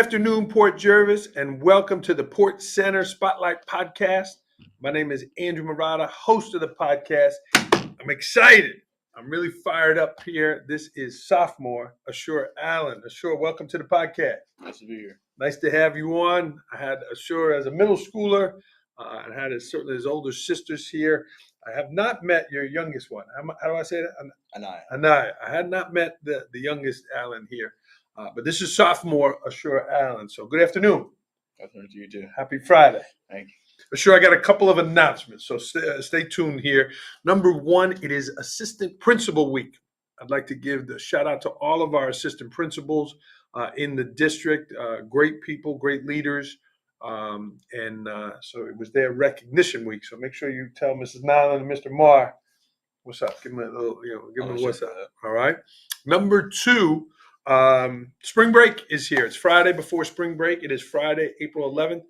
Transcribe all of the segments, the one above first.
afternoon, Port Jervis, and welcome to the Port Center Spotlight Podcast. My name is Andrew Murata, host of the podcast. I'm excited. I'm really fired up here. This is sophomore Ashur Allen. Ashur, welcome to the podcast. Nice to be here. Nice to have you on. I had Ashur as a middle schooler and had certainly his older sisters here. I have not met your youngest one. How do I say that? Anaya. I had not met the youngest Allen here. But this is sophomore Ashur Allen. So good afternoon. Good afternoon to you too. Happy Friday. Thank you. Ashur, I got a couple of announcements, so stay tuned here. Number one, it is Assistant Principal Week. I'd like to give the shout out to all of our assistant principals in the district. Great people, great leaders. So it was their recognition week. So make sure you tell Mrs. Nyland and Mr. Marr what's up. Give them a little, give them a what's up. All right. Number two, spring break is here. It's Friday before spring break. It is Friday, April 11th.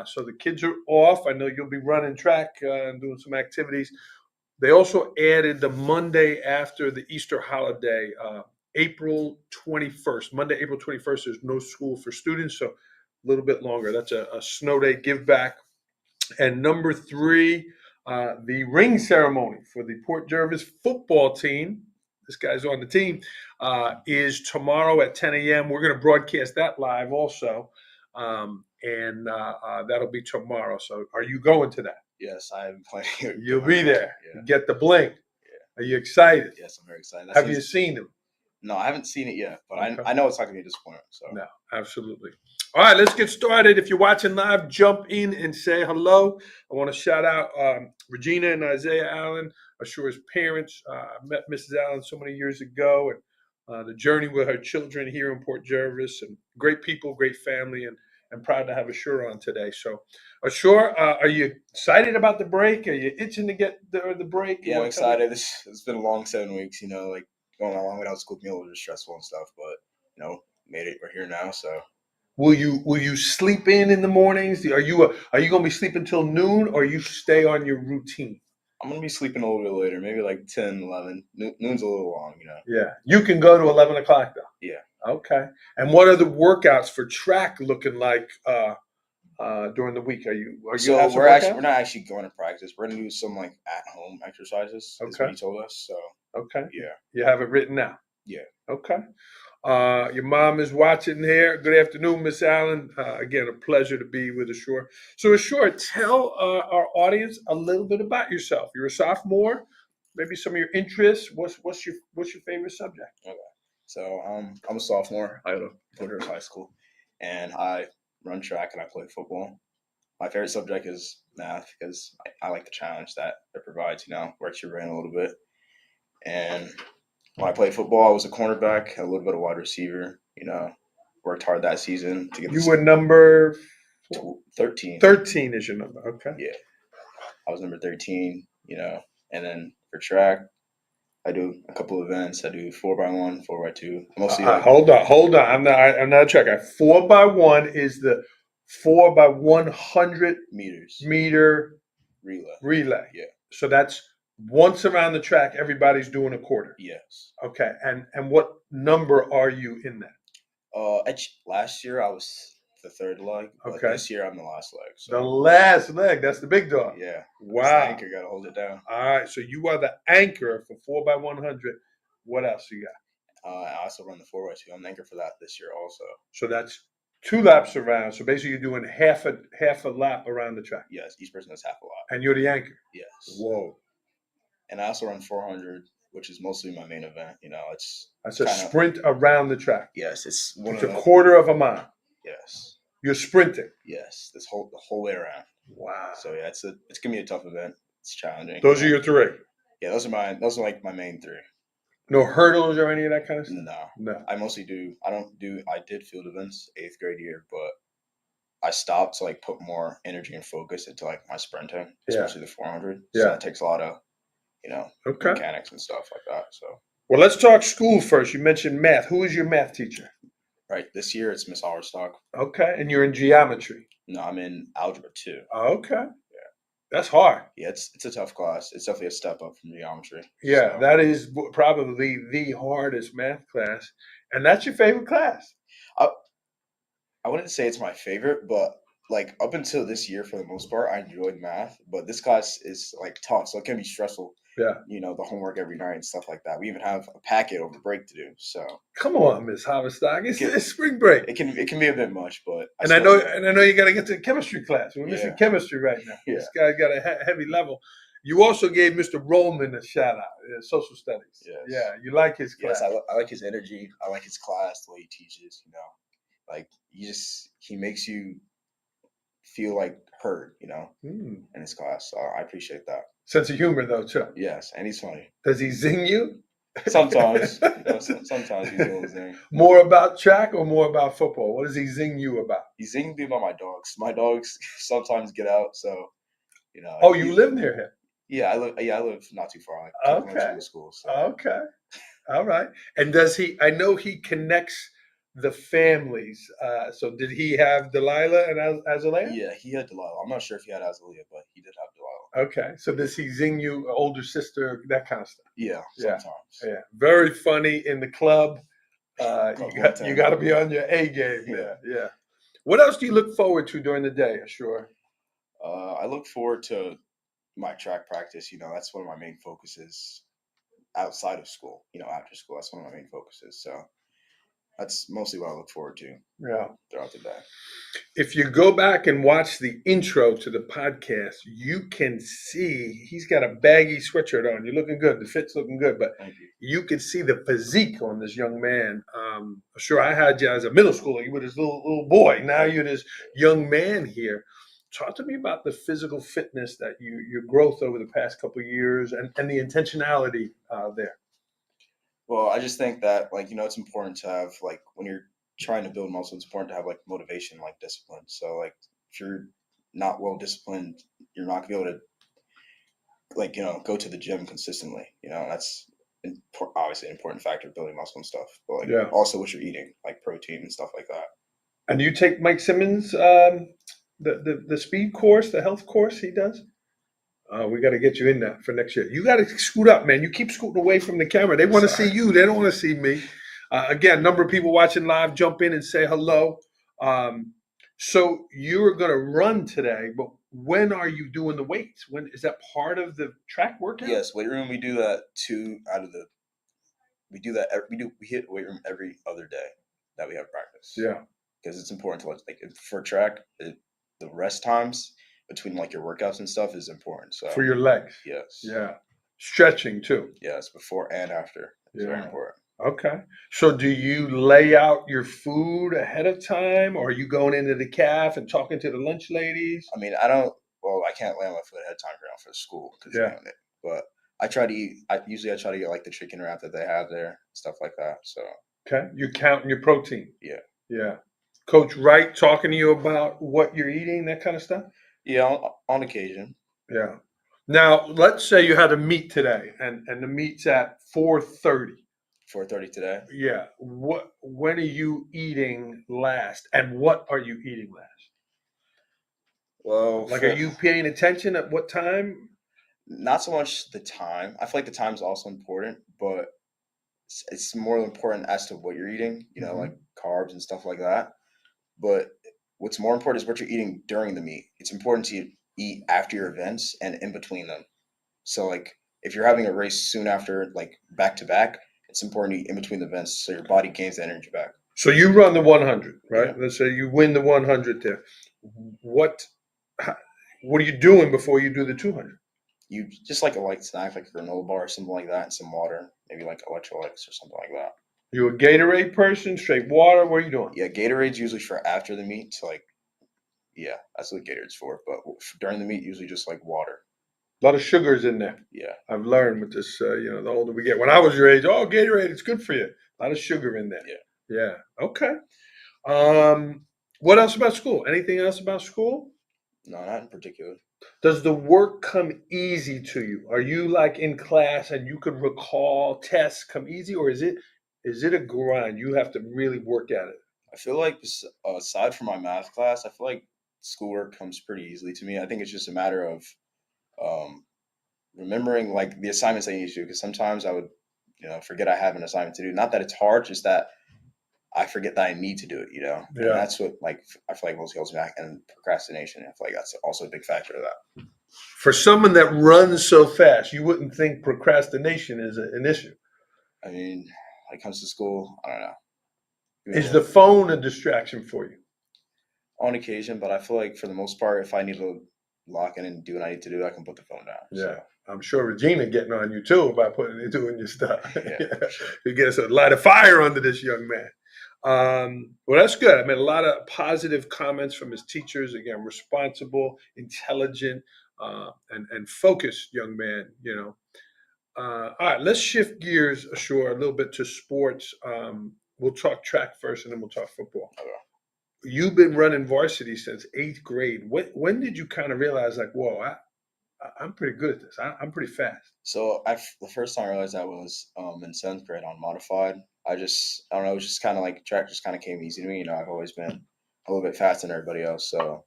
So the kids are off. I know you'll be running track and doing some activities. They also added the Monday after the Easter holiday, April 21st. Monday, April 21st, there's no school for students, so a little bit longer. That's a snow day give back. And number three, the ring ceremony for the Port Jervis football team. This guy's on the team, is tomorrow at 10 a.m. We're going to broadcast that live also, and that'll be tomorrow. So are you going to that? Yes, I am planning. You'll be there. Yeah. Get the bling. Yeah. Are you excited? Yes, I'm very excited. Have you seen him? No, I haven't seen it yet, but Okay. I know it's not going to be a disappointment. So. No, absolutely. All right, let's get started. If you're watching live, jump in and say hello. I want to shout out Regina and Isaiah Allen, Ashur's parents. I met Mrs. Allen so many years ago, and the journey with her children here in Port Jervis, and great people, great family, and proud to have Ashur on today. So, Ashur, are you excited about the break? Are you itching to get the break? Yeah, I'm excited. It's been a long 7 weeks, like going along without school being a little bit stressful and stuff, but, made it. We're here now, so. Will you sleep in the mornings? Are you going to be sleeping till noon, or you stay on your routine? I'm going to be sleeping a little bit later, maybe like 10, 11. Noon's a little long, Yeah. You can go to 11 o'clock, though? Yeah. Okay. And what are the workouts for track looking like during the week? So we're not actually going to practice. We're going to do some like at-home exercises. Okay. Is what he told us. So. Okay. Yeah. You have it written out? Yeah. Okay. Your mom is watching here. Good afternoon, Miss Allen. Again, a pleasure to be with Ashur. So, Ashur, tell our audience a little bit about yourself. You're a sophomore. Maybe some of your interests. What's your favorite subject? Okay. So I'm a sophomore. I go to Port Jervis High School, and I run track and I play football. My favorite subject is math because I like the challenge that it provides. Works your brain a little bit. And when I played football, I was a cornerback, a little bit of wide receiver. Worked hard that season to get. You were number 13. 13 is your number. Okay. Yeah, I was number 13. And then for track, I do a couple of events. I do 4x1, 4x2. Mostly. Hold on. I'm not a tracker. 4x1 is the 4x100 meter relay. Yeah. So that's once around the track, everybody's doing a quarter. Yes. Okay. And what number are you in that? Last year I was the third leg. But okay. This year I'm the last leg. So. The last leg. That's the big dog. Yeah. Wow. That's the anchor, gotta hold it down. All right. So you are the anchor for 4x100. What else you got? I also run the 4x2. I'm the anchor for that this year also. So that's 2 laps around. So basically you're doing half a lap around the track. Yes. Each person does half a lap. And you're the anchor. Yes. Whoa. And I also run 400, which is mostly my main event. That's a sprint around the track. Yes, it's a quarter of a mile. Yes. You're sprinting. Yes, the whole way around. Wow. So yeah, it's gonna be a tough event. It's challenging. Those are your 3. Yeah, those are like my main 3. No hurdles or any of that kind of stuff? No. I mostly do. I did field events 8th grade year, but I stopped to like put more energy and focus into like my sprinting, especially the 400. Yeah. So that takes a lot of mechanics and stuff like that. So. Well, let's talk school first. You mentioned math. Who is your math teacher? Right. This year it's Miss Alverstock. Okay. And you're in geometry? No, I'm in algebra 2. Okay. Yeah. That's hard. Yeah, it's a tough class. It's definitely a step up from geometry. Yeah, so. That is probably the hardest math class. And that's your favorite class? I I wouldn't say it's my favorite, but like up until this year, for the most part, I enjoyed math. But this class is like tough, so it can be stressful. Yeah. The homework every night and stuff like that. We even have a packet over break to do, so Come on, Miss Haverstock. It's, It- it's spring break. it can be a bit much. But And I know you got to get to chemistry class. We're missing Yeah. chemistry right now. Yeah. This guy's got a heavy level. You also gave Mr. Rollman a shout out, social studies. Yes. Yeah, you like his class. Yes, I like his energy. I like his class, the way he teaches. Like he makes you feel like heard. In his class. So I appreciate that. Sense of humor, though, too. Yes, and he's funny. Does he zing you? Sometimes, sometimes he's a little zing. More about track or more about football? What does he zing you about? He zings me about my dogs. My dogs sometimes get out, so Oh, you live near him? Yeah, I live not too far. I keep going to school. So. Okay. All right. And does he? I know he connects the families. So did he have Delilah and Azalea? Yeah, he had Delilah. I'm not sure if he had Azalea, but he did have Delilah. Okay. So does he zing you, older sister, that kind of stuff? Yeah, Yeah. sometimes. Yeah. Very funny in the club. You got to be on your A game there. Yeah. What else do you look forward to during the day, Ashur? I look forward to my track practice. That's one of my main focuses outside of school. After school, that's one of my main focuses. So that's mostly what I look forward to. Yeah. Throughout the day. If you go back and watch the intro to the podcast, you can see he's got a baggy sweatshirt on. You're looking good. The fit's looking good, but you can see the physique on this young man. Sure, I had you as a middle schooler. You were this little boy. Now you're this young man here. Talk to me about the physical fitness that your growth over the past couple of years and the intentionality there. Well, I just think that it's important to have when you're trying to build muscle, it's important to have motivation, discipline. So if you're not well disciplined, you're not gonna be able to go to the gym consistently. That's obviously an important factor of building muscle and stuff. But also what you're eating, like protein and stuff like that. And you take Mike Simmons the speed course, the health course he does? We got to get you in that for next year. You got to scoot up, man. You keep scooting away from the camera. They want to see you. They don't want to see me. Again, number of people watching live, jump in and say hello. So you're going to run today, but when are you doing the weights? When is that part of the track workout? Yes, weight room. We do that we hit weight room every other day that we have practice. Yeah, because it's important to for track. The rest times between your workouts and stuff is important. So for your legs. Yes. Yeah. Stretching too. Yes, before and after. It's very important. Okay. So do you lay out your food ahead of time, or are you going into the caf and talking to the lunch ladies? I mean, I can't lay on my food ahead of time for school but I try to eat. Usually I try to get the chicken wrap that they have there, stuff like that. So okay, you're counting your protein. Yeah. Yeah. Coach Wright talking to you about what you're eating, that kind of stuff? Yeah, on occasion. Yeah. Now, let's say you had a meet today, and the meet's at 4:30. 4:30 today? Yeah. When are you eating last, and what are you eating last? Well, are you paying attention at what time? Not so much the time. I feel like the time's also important, but it's more important as to what you're eating, like carbs and stuff like that. But what's more important is what you're eating during the meet. It's important to eat after your events and in between them. So if you're having a race soon after, back to back, it's important to eat in between the events so your body gains the energy back. So you run the 100, right? Yeah. Let's say you win the 100 there. What are you doing before you do the 200? You just a light snack, like a granola bar or something like that, and some water, maybe electrolytes or something like that. You a Gatorade person? Straight water? What are you doing? Yeah, Gatorade's usually for after the meet. So that's what Gatorade's for. But during the meet, usually just water. A lot of sugars in there. Yeah, I've learned with this. The older we get. When I was your age, Gatorade, it's good for you. A lot of sugar in there. Yeah. Okay. What else about school? Anything else about school? No, not in particular. Does the work come easy to you? Are you in class and you can recall tests come easy, or is it a grind? You have to really work at it. I feel like aside from my math class, I feel like schoolwork comes pretty easily to me. I think it's just a matter of remembering the assignments I need to do, because sometimes I would forget I have an assignment to do. Not that it's hard, just that I forget that I need to do it, and Yeah. that's what like I feel like most holds me back, and procrastination. I feel like that's also a big factor of that. For someone that runs so fast, you wouldn't think procrastination is an issue. I mean, when it comes to school, I don't know. Is the phone a distraction for you? On occasion, but I feel like for the most part, if I need to lock in and do what I need to do, I can put the phone down. Yeah. So, I'm sure Regina getting on you too by doing your stuff. yeah, for sure. You get us a light of fire under this young man. Well, that's good. I made a lot of positive comments from his teachers. Again, responsible, intelligent, and focused young man. All right, let's shift gears, Ashur, a little bit to sports. We'll talk track first, and then we'll talk football. Okay. You've been running varsity since 8th grade. When did you kind of realize, like, whoa, I'm pretty good at this. I'm pretty fast. So the first time I realized that was in 7th grade on modified. I don't know, it was just kind of like track just kind of came easy to me. I've always been a little bit faster than everybody else, so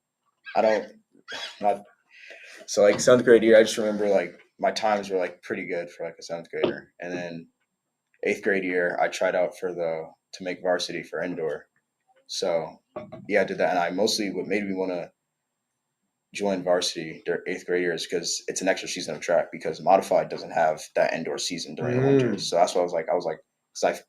I don't not so like 7th grade year. I just remember like my times were like pretty good for like a 7th grader, and then 8th grade year I tried out to make varsity for indoor. So yeah, I did that, and I mostly what made me want to join varsity during 8th grade year is because it's an extra season of track because modified doesn't have that indoor season during the winters. So that's what I was like, because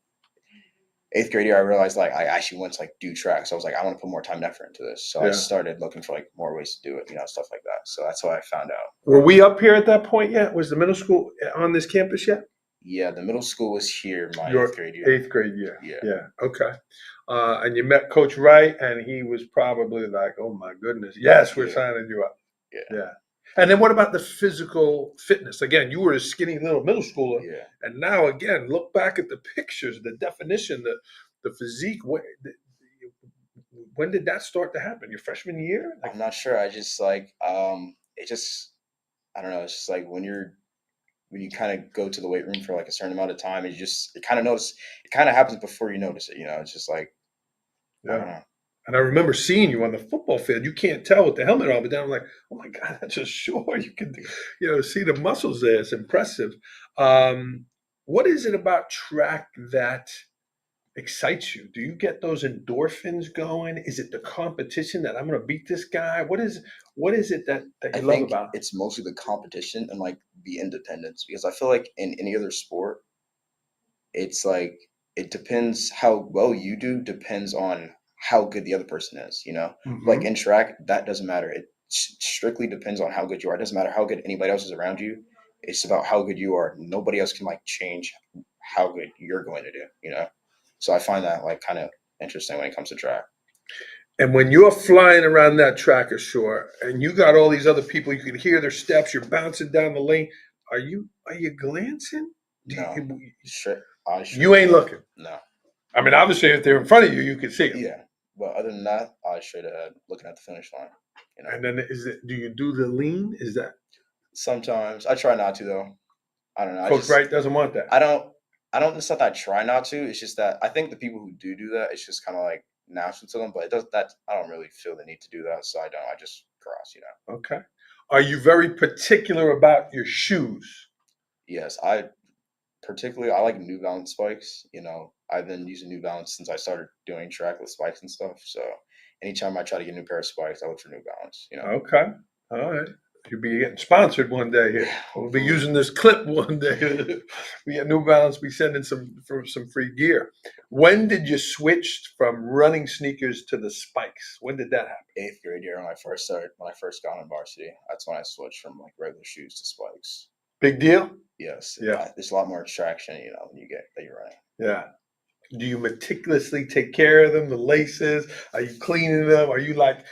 8th grade year I realized like I actually want to like do track. So I was like, I want to put more time and effort into this. So I started looking for like more ways to do it, stuff like that. So that's how I found out. Were we up here at that point yet? Was the middle school on this campus yet? Yeah, the middle school was here my Your 8th grade year. 8th grade year. Yeah. Yeah. Okay. And you met Coach Wright, and he was probably like, "Oh my goodness, yes, we're signing you up." Yeah. Yeah. And then what about the physical fitness? Again, you were a skinny little middle schooler, Yeah. and now again, look back at the pictures, the definition, the physique. When did that start to happen? Your freshman year? I'm not sure. I just like it just I don't know. It's just like when you kind of go to the weight room for like a certain amount of time, you kind of notice it kind of happens before you notice it. It's just like I don't know. And I remember seeing you on the football field. You can't tell with the helmet on, but then I'm like, oh my God, that's just sure you can, see the muscles there. It's impressive. What is it about track that excites you? Do you get those endorphins going? Is it the competition that I'm going to beat this guy? What is it that I you love think about it? it's mostly the competition and like the independence because I feel like in any other sport, it's like it depends how well you do depends on how good the other person is. Like in track, that doesn't matter. It strictly depends on how good you are. It doesn't matter how good anybody else is around you. It's about how good you are. Nobody else can like change how good you're going to do. So I find that like kind of interesting when it comes to track. And when you're flying around that track ashore and you got all these other people, you can hear their steps, you're bouncing down the lane. Are you glancing? No, You ain't looking. No. I mean, obviously, if they're in front of you, you can see them. Yeah, but other than that, I straight ahead looking at the finish line. And then do you do the lean? Is that sometimes I try not to though. I don't know. Coach Wright doesn't want that? I don't. It's not that I try not to. It's just that I think the people who do that, it's just kind of like natural to them. But it does that. I don't really feel the need to do that, so I don't. I just cross. Okay. Are you very particular about your shoes? Yes, I like New Balance spikes. I've been using New Balance since I started doing track with spikes and stuff. So anytime I try to get a new pair of spikes, I look for New Balance. Okay. All right. You'll be getting sponsored one day here. We'll be using this clip one day. We get New Balance. Be sending some free gear. When did you switch from running sneakers to the spikes? When did that happen? 8th grade year when I first got on varsity. That's when I switched from like regular shoes to spikes. Big deal? Yes. Yeah. There's a lot more traction, when you get that you're running. Yeah. Do you meticulously take care of them, the laces? Are you cleaning them? Are you like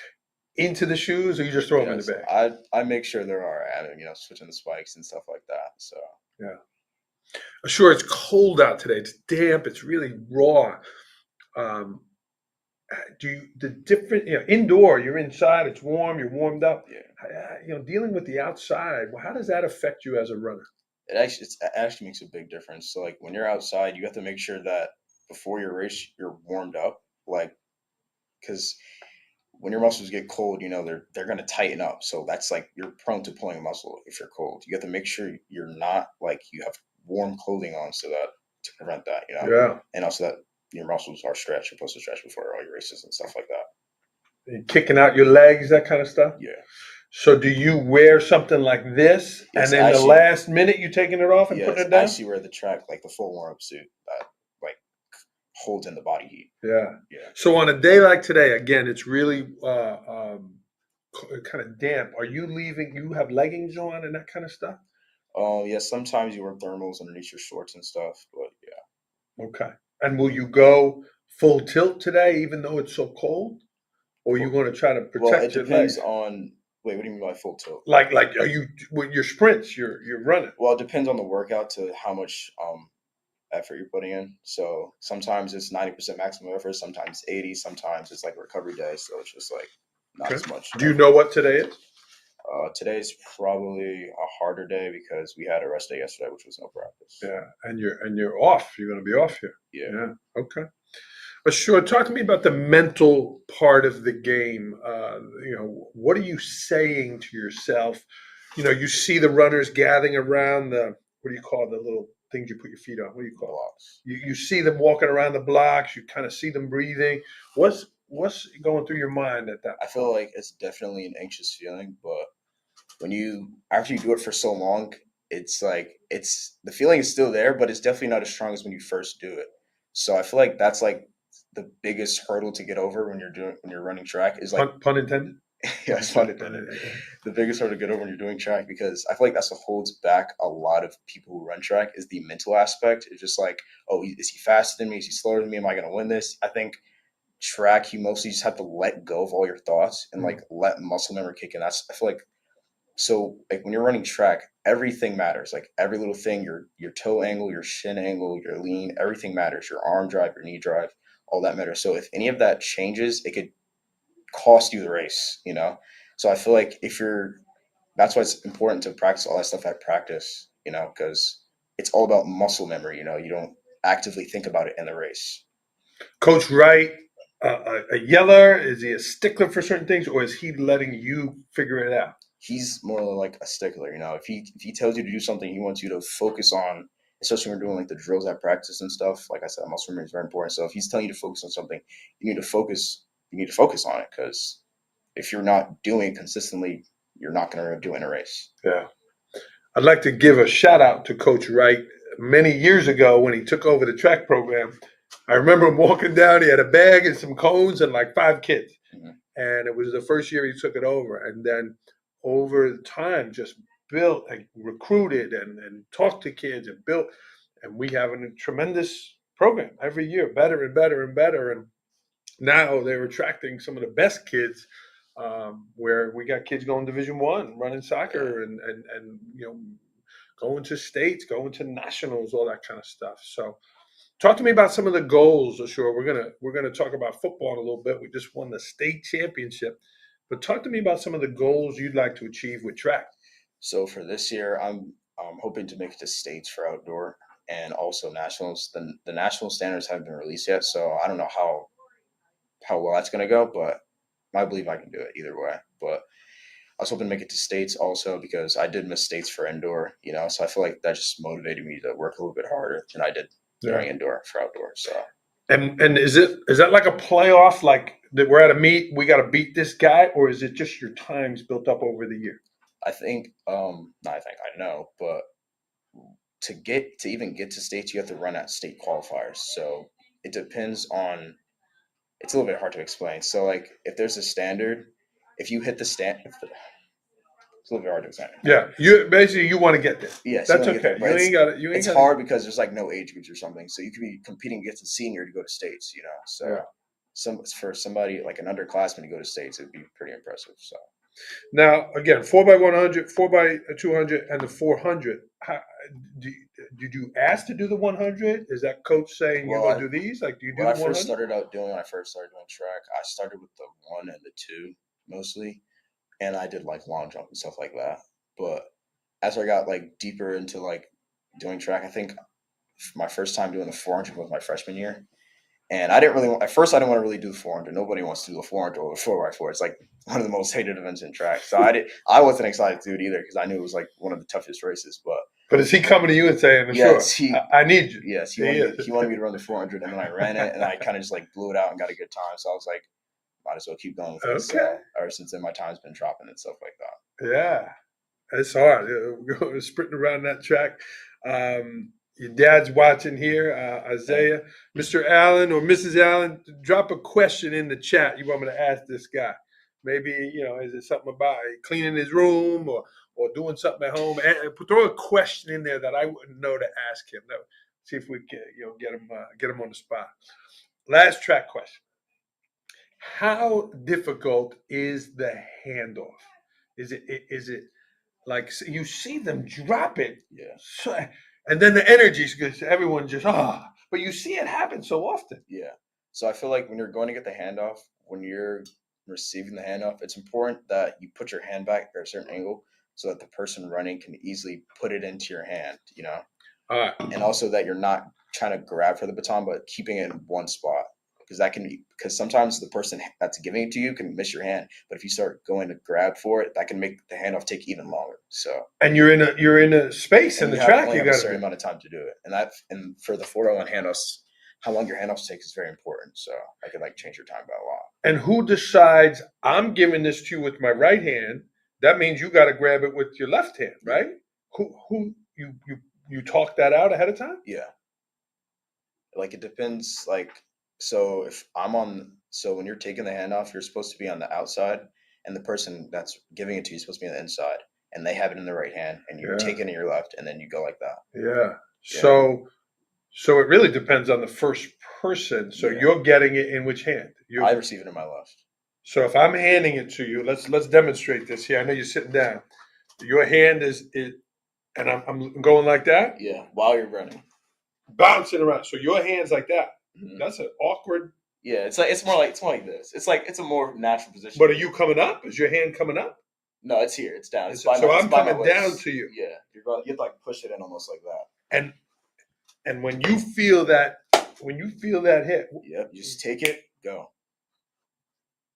into the shoes, or you just throw them in the bag? I make sure they're all right. Switching the spikes and stuff like that. So yeah. Sure, it's cold out today. It's damp. It's really raw. Indoor? You're inside. It's warm. You're warmed up. Yeah. Dealing with the outside. Well, how does that affect you as a runner? It actually makes a big difference. So like when you're outside, you have to make sure that before your race you're warmed up, like because when your muscles get cold, they're going to tighten up. So that's like you're prone to pulling a muscle if you're cold. You have to make sure you're not like you have warm clothing on so that to prevent that. Yeah. And also that your muscles are stretched. You're supposed to stretch before all your races and stuff like that. And kicking out your legs, that kind of stuff. Yeah. So do you wear something like this, Yes, and in the last minute you taking it off and putting it I down? actually wear the track, like the full warm up suit that like holds in the body heat. Yeah. Yeah. So on a day like today, again, it's really kind of damp. Are you leaving? You have leggings on and that kind of stuff? Yeah, sometimes you wear thermals underneath your shorts and stuff, but yeah. Okay. And will you go full tilt today, even though it's so cold, or you Well, going to try to well, it protect your depends legs? on. Wait, what do you mean by full tilt? Like, are you with your sprints? You're running. Well, it depends on the workout to how much effort you're putting in. So sometimes it's 90% maximum effort, sometimes 80, sometimes it's like a recovery day, so it's just like not Okay. as much Do you effort. know what today is? Today's probably a harder day because we had a rest day yesterday, which was no practice. Yeah, and you're off. You're going to be off here. Yeah. Yeah. Okay. But sure, talk to me about the mental part of the game. What are you saying to yourself? You see the runners gathering around the, what do you call the little things you put your feet on? What do you call Blocks. it? You see them walking around the blocks. You kind of see them breathing. What's going through your mind at that I point? feel like it's definitely an anxious feeling, but when you after you do it for so long, it's like it's the feeling is still there, but it's definitely not as strong as when you first do it. So I feel like that's like the biggest hurdle to get over when you're running track is like Pun intended. yeah, it's fun intended. The biggest hurdle to get over when you're doing track because I feel like that's what holds back a lot of people who run track is the mental aspect. It's just like, oh, is he faster than me? Is he slower than me? Am I going to win this? I think track you mostly just have to let go of all your thoughts and like let muscle memory kick in. That's I feel like so like when you're running track, everything matters. Like every little thing, your toe angle, your shin angle, your lean, everything matters. Your arm drive, your knee drive, all that matters. So if any of that changes, it could cost you the race, you know? So I feel like if you're that's why it's important to practice all that stuff at practice, you know, because it's all about muscle memory, you know, you don't actively think about it in the race. Coach Wright, a yeller? Is he a stickler for certain things, or is he letting you figure it out? He's more like a stickler, you know. If he tells you to do something, he wants you to focus on, especially when we're doing like the drills at practice and stuff. Like I said, muscle memory is very important. So if he's telling you to focus on something, you need to focus. You need to focus on it because if you're not doing it consistently, you're not going to do it in a race. Yeah. I'd like to give a shout out to Coach Wright. Many years ago, when he took over the track program, I remember him walking down. He had a bag and some cones and like 5 kids. Mm-hmm. And it was the first year he took it over. And then over time, just built and recruited and talked to kids and built. And we have a tremendous program every year, better and better and better. And now they're attracting some of the best kids, where we got kids going Division 1, running soccer, and going to states, going to nationals, all that kind of stuff. So talk to me about some of the goals. Sure, we're gonna talk about football in a little bit. We just won the state championship, but talk to me about some of the goals you'd like to achieve with track. So for this year, I'm hoping to make it to states for outdoor and also nationals. The national standards haven't been released yet, so I don't know how well that's going to go, but I believe I can do it either way. But I was hoping to make it to states also because I did miss states for indoor, you know, so I feel like that just motivated me to work a little bit harder than I did during Yeah. indoor for outdoor. So And is that like a playoff? Like that we're at a meet, we got to beat this guy, or is it just your times built up over the year? I think, not I think I know, but to even get to states, you have to run at state qualifiers. So it depends on. It's a little bit hard to explain. So like if there's a standard, if you hit the stand, it's a little bit hard to explain. Yeah, you want to get there. Yes, That's you want to okay. get there, You but ain't got it. You ain't it's got hard because there's like no age groups or something. So you could be competing against a senior to go to states, you know. So Yeah. for somebody like an underclassman to go to states, it'd be pretty impressive. So Now, again, 4x100, 4x200, and the 400. Do, did you ask to do the 100? Is that coach saying you're well, going to do these? Like, do you do what I the first 100? started out doing when I first started doing track, I started with the 1 and the 2 mostly, and I did like long jump and stuff like that. But as I got like deeper into like doing track, I think my first time doing the 400 was my freshman year. And I didn't really at first I didn't want to really do the 400. Nobody wants to do the 400 or the 4x4. It's like one of the most hated events in track. So I wasn't excited to do it either because I knew it was like one of the toughest races. But But is he coming to you and saying, Yes, "Sure, I need you"? Yes, He is. he wanted me to run the 400, and then I ran it, and I kind of just like blew it out and got a good time. So I was like, might as well keep going with it. Okay. So ever since then, my time's been dropping and stuff like that. Yeah, it's hard. Going sprinting around that track. Your dad's watching here, Isaiah. Mr. Allen or Mrs. Allen, drop a question in the chat you want me to ask this guy. Maybe, is it something about cleaning his room or doing something at home? And throw a question in there that I wouldn't know to ask him. See if we can, get him on the spot. Last track question. How difficult is the handoff? Is it like you see them drop it, Yeah. and then the energy's good. Everyone just but you see it happen so often. Yeah. So I feel like when you're going to get the handoff, when you're receiving the handoff, it's important that you put your hand back at a certain angle so that the person running can easily put it into your hand, All right. and also that you're not trying to grab for the baton, but keeping it in one spot. Because sometimes the person that's giving it to you can miss your hand, but if you start going to grab for it, that can make the handoff take even longer. So And you're in a space in the track. only You have a got certain amount of time to do it, and for the 401 handoffs, how long your handoffs take is very important. So I could change your time by a lot. And who decides I'm giving this to you with my right hand? That means you got to grab it with your left hand, right? Who you talk that out ahead of time? Yeah. It depends. So if I'm on, so when you're taking the handoff, you're supposed to be on the outside, and the person that's giving it to you is supposed to be on the inside, and they have it in the right hand, and you take it in your left, and then you go like that. Yeah. So it really depends on the first person. So you're getting it in which hand? I receive it in my left. So if I'm handing it to you, let's demonstrate this here. I know you're sitting down. Your hand is and I'm going like that. Yeah, while you're running, bouncing around. So your hand's like that. Mm-hmm. That's an awkward. Yeah, it's more like this. It's a more natural position. But are you coming up? Is your hand coming up? No, it's here. It's down. I'm coming down to you. Yeah, you have to push it in almost like that. And when you feel that hit, yep, you just take it, go.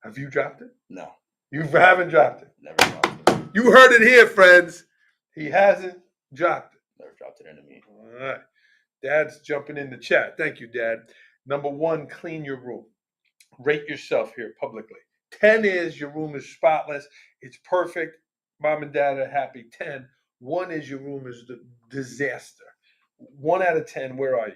Have you dropped it? No. You haven't dropped it? Never dropped it. You heard it here, friends. He hasn't dropped it. Never dropped it into me. All right. Dad's jumping in the chat. Thank you, Dad. Number 1, clean your room. Rate yourself here publicly. 10 is your room is spotless. It's perfect. Mom and Dad are happy. 10. 1 is your room is the disaster. 1 out of 10, where are you?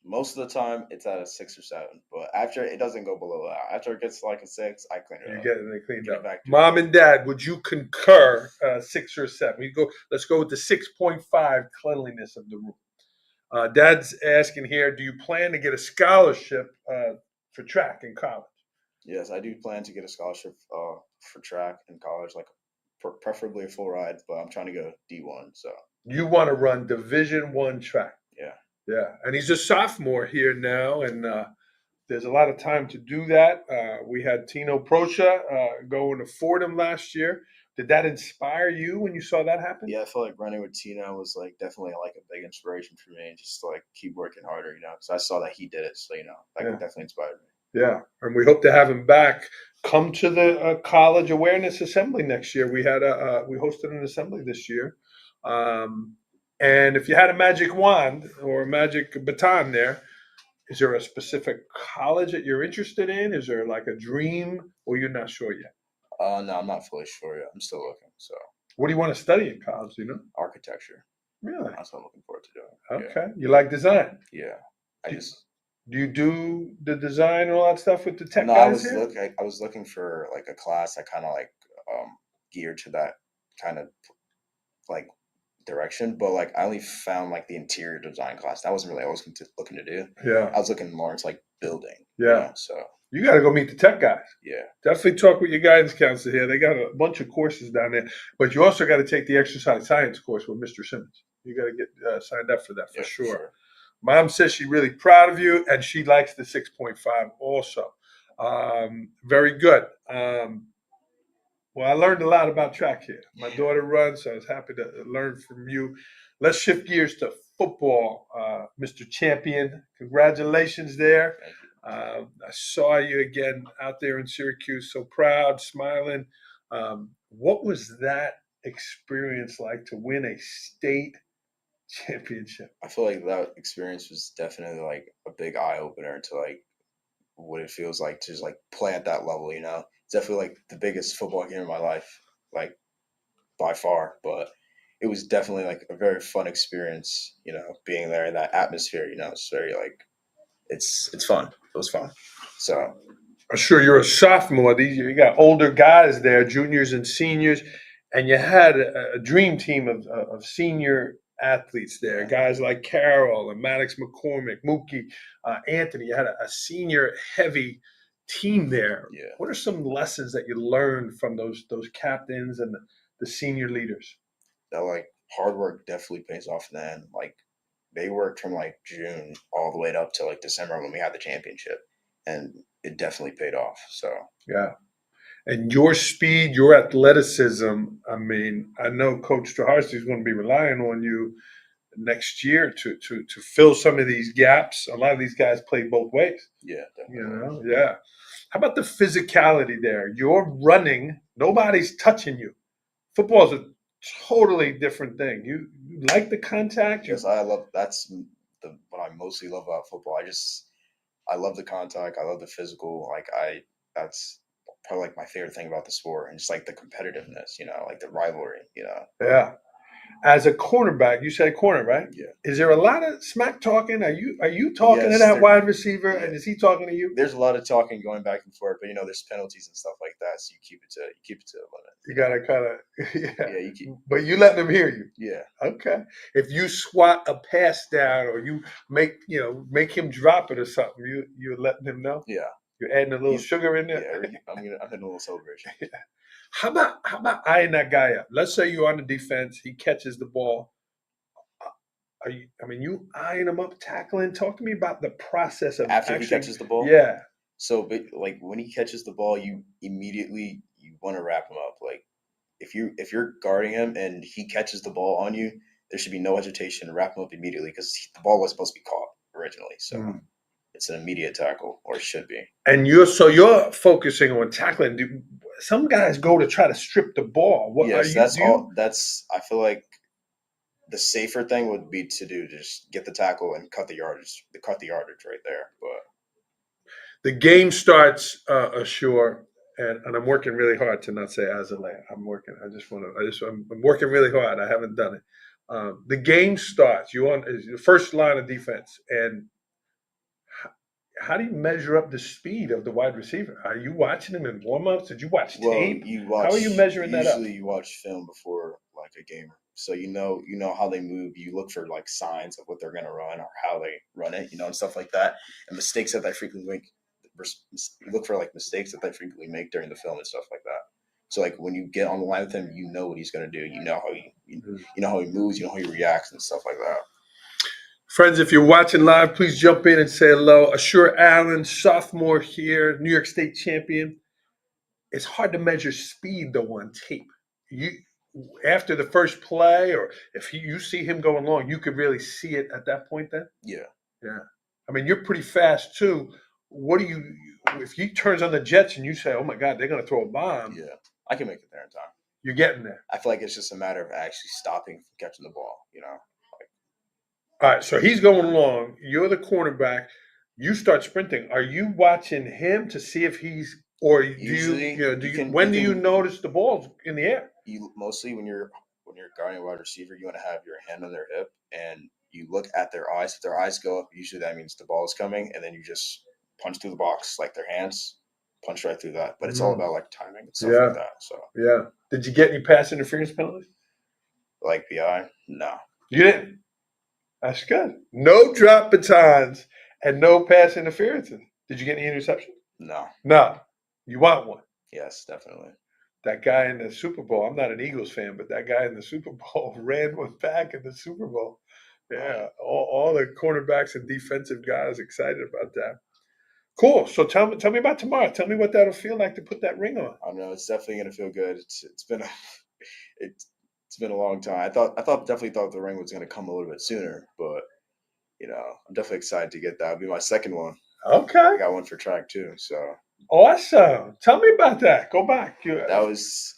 Most of the time, it's at a 6 or 7. But after it doesn't go below that. After it gets like a 6, I clean it up. You get it cleaned up. Back Mom and Dad, would you concur 6 or 7? Let's go with the 6.5 cleanliness of the room. Dad's asking here, do you plan to get a scholarship for track in college? Yes, I do plan to get a scholarship for track in college, preferably a full ride, but I'm trying to go D1. So you want to run Division I track? Yeah, and he's a sophomore here now, and there's a lot of time to do that. We had Tino Procha going to Fordham last year. Did that inspire you when you saw that happen? Yeah, I feel like running with Tino was definitely a big inspiration for me, and just to keep working harder, because I saw that he did it, so that definitely inspired me. Yeah, and we hope to have him back. Come to the College Awareness Assembly next year. We hosted an assembly this year, and if you had a magic wand or a magic baton there, is there a specific college that you're interested in? Is there a dream, or you're not sure yet? No, I'm not fully sure yet. I'm still looking. So, what do you want to study in college? Do you know? Architecture. Really? That's what I'm looking forward to doing. Okay. Yeah. You like design? Yeah. Do you do the design and all that stuff with the tech guys? I was looking for a class that kind of geared to that kind of direction, but I only found the interior design class. That wasn't really what I was looking to do. Yeah. I was looking more into building. Yeah. So you got to go meet the tech guys. Yeah. Definitely talk with your guidance counselor here. They got a bunch of courses down there, but you also got to take the exercise science course with Mr. Simmons. You got to get signed up for that for sure. Mom says she's really proud of you, and she likes the 6.5 also. Very good. Well, I learned a lot about track here. My daughter runs, so I was happy to learn from you. Let's shift gears to football, Mr. Champion. Congratulations there. I saw you again out there in Syracuse, so proud, smiling. What was that experience like to win a state championship. I feel like that experience was definitely like a big eye opener to like what it feels like to just like play at that level. It's definitely like the biggest football game of my life, like by far. But it was definitely like a very fun experience. Being there in that atmosphere. It's very like it's fun. It was fun. So I'm sure you're a sophomore. You got older guys there, juniors and seniors, and you had a dream team of senior athletes there. Yeah. Guys like Carroll and Maddox McCormick, Mookie, Anthony. You had a senior heavy team there. Yeah. What are some lessons that you learned from those captains and the senior leaders? That like hard work definitely pays off in the end. Like they worked from like June all the way up to like December when we had the championship, and it definitely paid off. So Yeah. And your speed, your athleticism. I mean, I know Coach Straharski is going to be relying on you next year to fill some of these gaps. A lot of these guys play both ways. yeah, definitely. Yeah. How about the physicality there? You're running, nobody's touching you. Football's a totally different thing. You like the contact? Yes, I love that's what I mostly love about football. I love the contact. I love the physical. That's probably like my favorite thing about the sport, and just like the competitiveness. Like the rivalry. Yeah. As a cornerback, you said corner, right? Yeah. Is there a lot of smack talking? Are you talking to Yes, that wide receiver, yeah. and is he talking to you? There's a lot of talking going back and forth, but there's penalties and stuff like that, so you keep it to a limit. You gotta kind of Yeah, you keep. but you letting them hear you. Yeah, Okay. If you swat a pass down or you make him drop it or something, you're letting him know. yeah, You're adding a little He's- sugar in yeah. there. I'm hitting a little celebration. How about eyeing that guy up? Let's say you're on the defense, he catches the ball. You eyeing him up, tackling? Talk to me about the process of After actually. he catches the ball. Yeah. So, like when he catches the ball, you want to wrap him up. Like if you're guarding him and he catches the ball on you, there should be no hesitation to wrap him up immediately because the ball was supposed to be caught originally. So it's an immediate tackle, or it should be. And you're focusing on tackling. Some guys go to try to strip the ball. What are Yes, you? that's all. I feel like the safer thing would be to just get the tackle and cut the yardage. Cut the yardage right there. But The game starts ashore, and I'm working really hard to not say Azalea. I'm working. I'm working really hard. I haven't done it. The game starts. You on is the first line of defense, and how do you measure up the speed of the wide receiver? Are you watching him in warmups? Did you watch tape? you watch. How are you measuring that up? Usually, you watch film before like a game, so you know how they move. You look for like signs of what they're gonna run or how they run it, and stuff like that, and mistakes that they frequently make. You look for like mistakes that they frequently make during the film and stuff like that. So like when you get on the line with him, you know what he's gonna do. You know how you know how he moves. You know how he reacts and stuff like that. Friends, if you're watching live, please jump in and say hello. Ashur Allen, sophomore here, New York State champion. It's hard to measure speed though on tape. You after the first play, or if you see him going long, you could really see it at that point. Then, Yeah. I mean, you're pretty fast too. What do you if he turns on the Jets and you say, "Oh my God, they're going to throw a bomb"? Yeah, I can make it there in time. You're getting there. I feel like it's just a matter of actually stopping from catching the ball. All right, so he's going long. You're the cornerback. You start sprinting. Are you watching him to see if he's, or do Usually, when do you notice the ball's in the air? You mostly when you're guarding a wide receiver, you want to have your hand on their hip and you look at their eyes. If their eyes go up, usually that means the ball is coming, and then you just punch through the box like their hands, punch right through that. But it's all about like timing and stuff like that. So yeah. Did you get any pass interference penalties? Like PI, no. You didn't. That's good. No drop batons and no pass interferences. Did you get any interceptions? No. No. You want one? Yes, definitely. That guy in the Super Bowl. I'm not an Eagles fan, but that guy in the Super Bowl ran one back in the Super Bowl. Yeah, all the cornerbacks and defensive guys excited about that. Cool. So tell me about tomorrow. Tell me what that'll feel like to put that ring on. I don't know. It's definitely gonna feel good. It's been it's been a long time. Definitely thought the ring was gonna come a little bit sooner, but I'm definitely excited to get that. It'll be my second one. Okay. I got one for track too. So awesome. Tell me about that. Go back. That was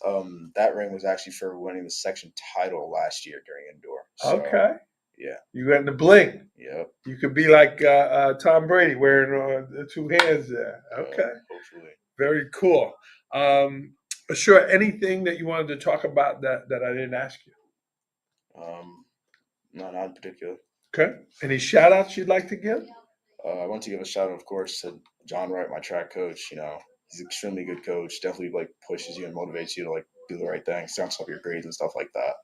that ring was actually for winning the section title last year during indoor. So, okay. Yeah. You got in the bling. Yep. You could be like Tom Brady wearing the two hands there. Okay. Hopefully. Very cool. Sure. Anything that you wanted to talk about that I didn't ask you? No, not in particular. Okay. Any shout outs you'd like to give? I want to give a shout out, of course, to John Wright, my track coach. You know, he's an extremely good coach. Definitely like pushes you and motivates you to like do the right thing, stamps up your grades and stuff like that.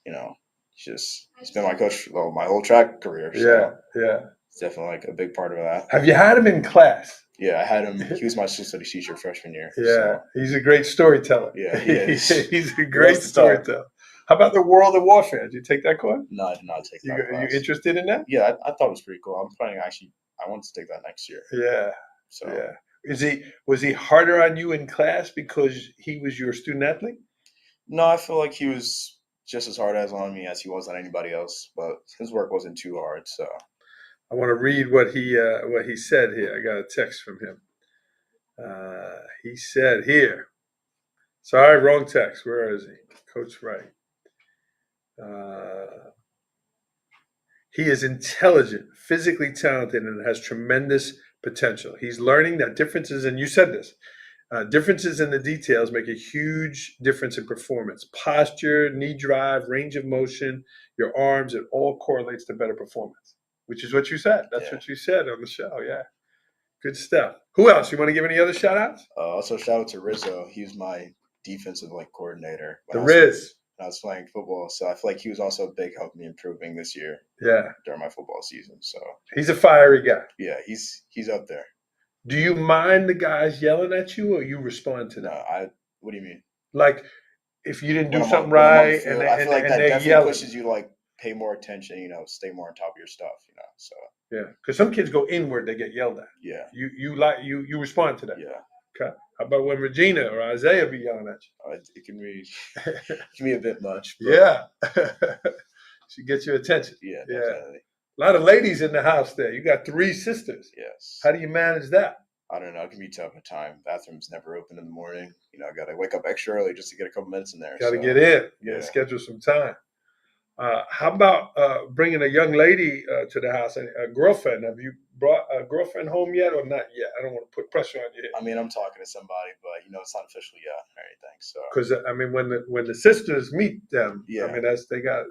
You know, he's been my coach my whole track career. So Yeah. it's definitely like a big part of that. Have you had him in class? Yeah, I had him. He was my social studies teacher freshman year. Yeah, So, he's a great storyteller. yeah, he is. He's a great loves to talk. storyteller. How about the World of Warfare? Did you take that course? No, I did not take that You class. interested in that? Yeah, I thought it was pretty cool. I'm planning I want to take that next year. Yeah. So Yeah. Was he harder on you in class because he was your student athlete? no, I feel like he was just as hard as on me as he was on anybody else, but his work wasn't too hard. So I want to read what he said here. I got a text from him. He said here. Sorry, wrong text. Where is he? Coach Wright. He is intelligent, physically talented, and has tremendous potential. He's learning that differences, and you said this, differences in the details make a huge difference in performance. Posture, knee drive, range of motion, your arms, it all correlates to better performance, which is what you said. That's what you said on the show. Yeah. Good stuff. Who else? You want to give any other shout outs? Also, shout out to Rizzo. He was my defensive coordinator. The Riz. When I was playing football, so I feel like he was also a big help me improving this year. Yeah. During my football season, so he's a fiery guy. Yeah, he's up there. Do you mind the guys yelling at you, or you respond to them? No, what do you mean? Like if you didn't do something right, I feel like that definitely pushes you to pay more attention. Stay more on top of your stuff. So yeah, because some kids go inward, they get yelled at. Yeah, you respond to that. Yeah. Okay. How about when Regina or Isaiah be yelling at you? It can be a bit much. But Yeah. She gets your attention. Yeah, definitely. A lot of ladies in the house there. You got 3 sisters. Yes. How do you manage that? I don't know. It can be tough at times. Bathroom's never open in the morning. I got to wake up extra early just to get a couple minutes in there. Got to get in. Yeah. Schedule some time. How about bringing a young lady to the house, a girlfriend? Have you brought a girlfriend home yet or not yet? I don't want to put pressure on you. I mean, I'm talking to somebody, but it's not official yet or anything. So because I mean, when the sisters meet them, Yeah. I mean they got to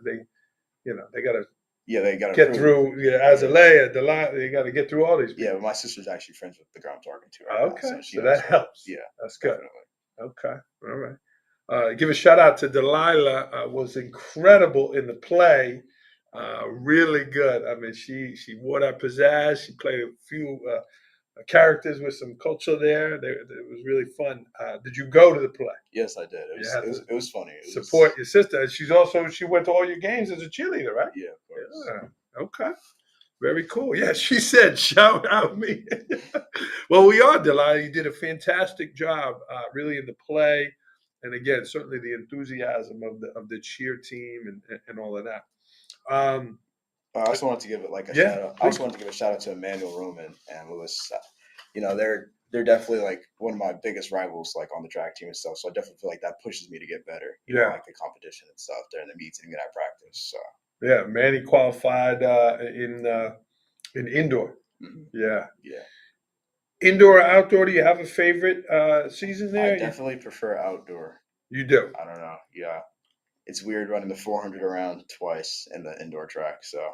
they got to get through. Yeah, Azalea, they got to get through all these people. Yeah, but my sister's actually friends with the girl I'm talking to right now. So that helps. Yeah, that's good. Definitely. Okay, all right. Give a shout out to Delilah. Was incredible in the play. Really good. I mean, she wore that pizzazz. She played a few characters with some culture there. It was really fun. Did you go to the play? Yes, I did. It was funny. Support your sister. She went to all your games as a cheerleader, right? Yeah, of course. Yeah. Okay. Very cool. Yeah, she said, shout out me. Well, we are, Delilah. You did a fantastic job, really, in the play. And again, certainly the enthusiasm of the cheer team and all of that. I also wanted to give it shout out. I also wanted to give a shout out to Emmanuel Roman and Lewis. They're definitely one of my biggest rivals on the track team and stuff. So I definitely feel like that pushes me to get better. You know, the competition and stuff during the meets and at practice. So yeah, Manny qualified in indoor. Mm-hmm. Yeah. Yeah. Indoor or outdoor? Do you have a favorite season there? I definitely prefer outdoor. You do? I don't know. Yeah. It's weird running the 400 around twice in the indoor track. So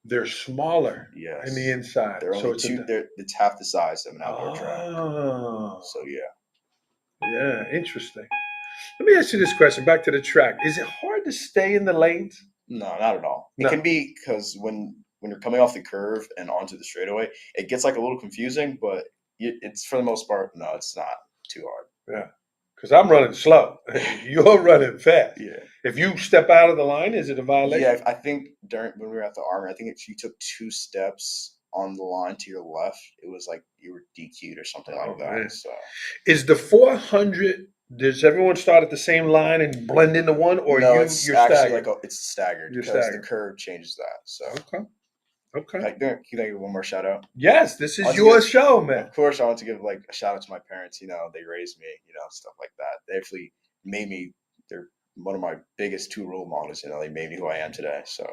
they're smaller. Yes. In the inside. They're only it's half the size of an outdoor track. So yeah. Yeah, interesting. Let me ask you this question. Back to the track. Is it hard to stay in the lanes? No, not at all. It can be because when you're coming off the curve and onto the straightaway, it gets a little confusing, but it's for the most part, no, it's not too hard. Yeah. Because I'm running slow. You're running fast. Yeah. If you step out of the line, is it a violation? Yeah, I think when we were at the Army, I think if you took 2 steps on the line to your left, it was you were DQ'd or something like that. Man. So, is the 400? Does everyone start at the same line and blend into one, or no, you're actually staggered? It's staggered because the curve changes that. So okay. Can I give one more shout out? Yes, this is your show, man. Of course, I want to give a shout out to my parents. They raised me, stuff like that. They actually made me. They're one of my biggest 2 role models. They made me who I am today. So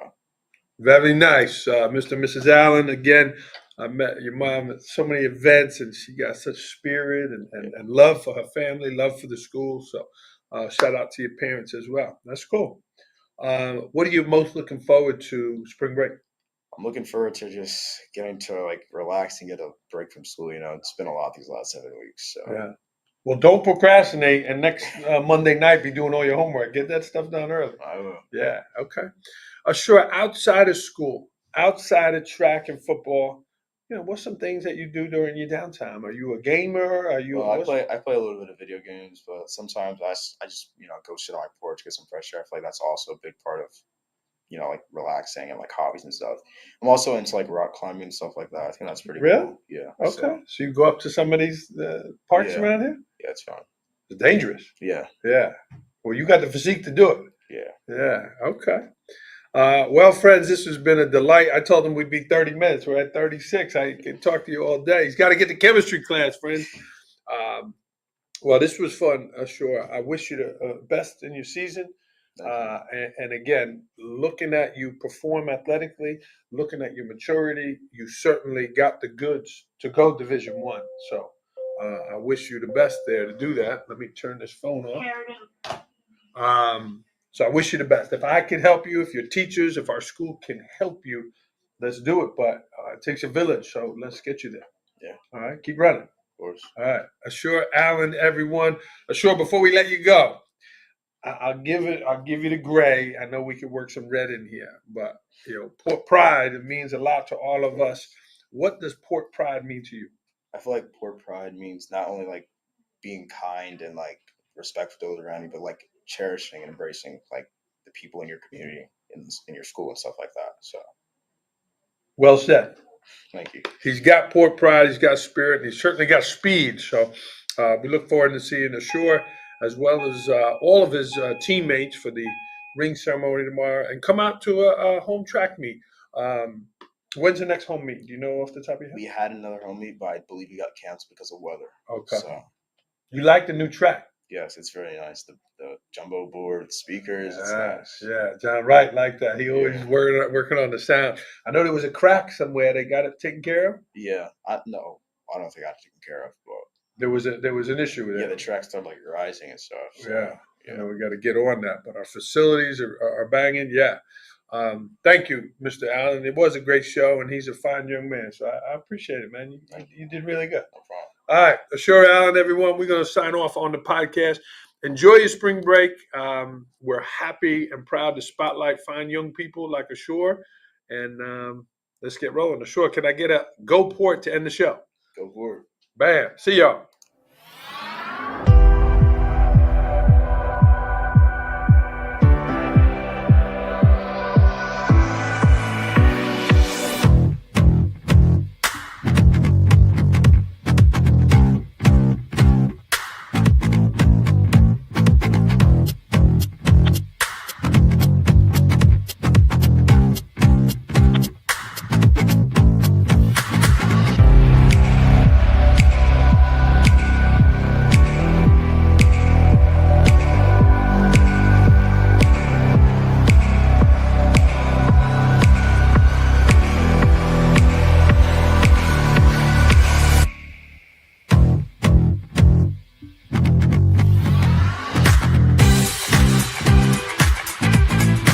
Very nice. Mr. and Mrs. Allen, again, I met your mom at so many events, and she got such spirit and love for her family, love for the school. So shout out to your parents as well. That's cool. What are you most looking forward to spring break? I'm looking forward to just getting to like relax and get a break from school. You know, it's been a lot these last 7 weeks. So Yeah. Well, don't procrastinate, and next Monday night be doing all your homework. Get that stuff done early. I will. Yeah. Okay. Sure. Outside of school, outside of track and football, what's some things that you do during your downtime? Are you a gamer? Are you? Well, I What's, play a little bit of video games, but sometimes I just go sit on my porch, get some fresh air. I feel like that's also a big part of like relaxing and like hobbies and stuff. I'm also into like rock climbing and stuff like that. I think that's pretty Really? cool. Yeah. Okay. So you go up to some of these parks Yeah. around here? Yeah, it's fun. It's dangerous. Yeah. Yeah. Well, you got the physique to do it. Yeah. Yeah. Okay. Well, friends, this has been a delight. I told them we'd be 30 minutes. We're at 36. I can talk to you all day. He's got to get to chemistry class, friends. Well, this was fun, sure. I wish you the best in your season. And again, looking at you perform athletically, looking at your maturity, you certainly got the goods to go Division One. So I wish you the best there to do that. Let me turn this phone off. So I wish you the best. If I can help you, if your teachers, if our school can help you, let's do it. But it takes a village, so let's get you there. Yeah. All right, keep running. Of course. All right, Ashur Allen, everyone. Ashur, before we let you go, I'll give you the gray. I know we can work some red in here, but Port Pride, it means a lot to all of us. What does Port Pride mean to you? I feel like Port Pride means not only like being kind and like respect for those around you, but like cherishing and embracing like the people in your community, in your school and stuff like that. So Well said. thank you. He's got Port Pride, he's got spirit, and he's certainly got speed. So we look forward to seeing Ashur as well as all of his teammates for the ring ceremony tomorrow. And come out to a home track meet. When's the next home meet? Do you know off the top of your head? We had another home meet, but I believe we got canceled because of weather. Okay. So you like the new track? yes, it's very nice. The jumbo board speakers. It's Yes, nice. yeah. John Wright liked that. He always working on the sound. I know there was a crack somewhere. They got it taken care of. Yeah. I don't think I got it taken care of, but There was an issue with it. yeah, the track started like rising and stuff. So, yeah. We got to get on that. But our facilities are banging. Yeah. Thank you, Mr. Allen. It was a great show, and he's a fine young man. So I appreciate it, man. You did really good. No problem. All right, Ashur Allen, everyone. We're going to sign off on the podcast. Enjoy your spring break. We're happy and proud to spotlight fine young people like Ashur, and let's get rolling. Ashur, can I get a go port to end the show? Go for it. Bam. See y'all.